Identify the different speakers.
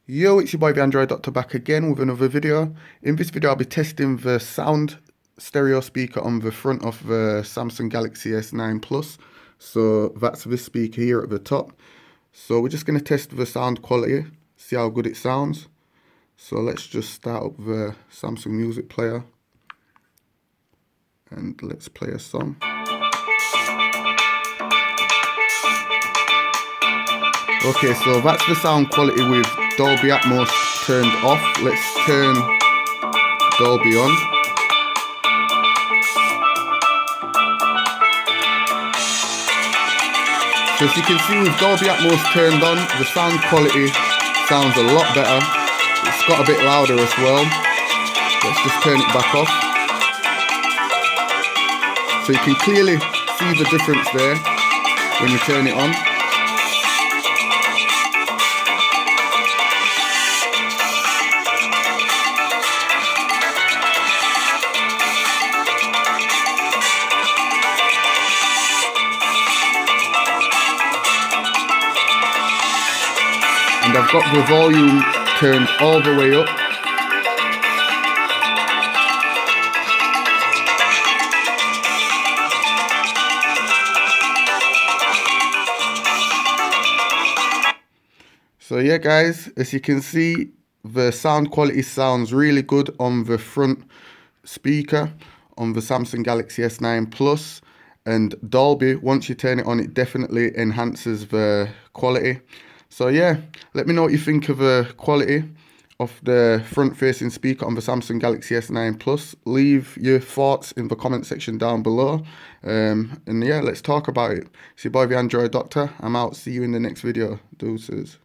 Speaker 1: Yo, it's your boy the Android Doctor back again with another video. In this video I'll be testing the sound stereo speaker on the front of the Samsung Galaxy S9 Plus. So that's this speaker here at the top. So we're just going to test the sound quality, see how good it sounds. So let's just start up the Samsung music player and let's play a song. Okay, so that's the sound quality with Dolby Atmos turned off. Let's turn Dolby on. So as you can see, with Dolby Atmos turned on, the sound quality sounds a lot better. It's got a bit louder as well. Let's just turn it back off. So you can clearly see the difference there when you turn it on. And I've got the volume turned all the way up. So yeah guys, as you can see, the sound quality sounds really good on the front speaker on the Samsung Galaxy S9 Plus, and Dolby, once you turn it on, it definitely enhances the quality. So yeah, let me know what you think of the quality of the front-facing speaker on the Samsung Galaxy S9 Plus. Leave your thoughts in the comment section down below. And yeah, let's talk about it. It's your boy the Android Doctor. I'm out. See you in the next video. Deuces.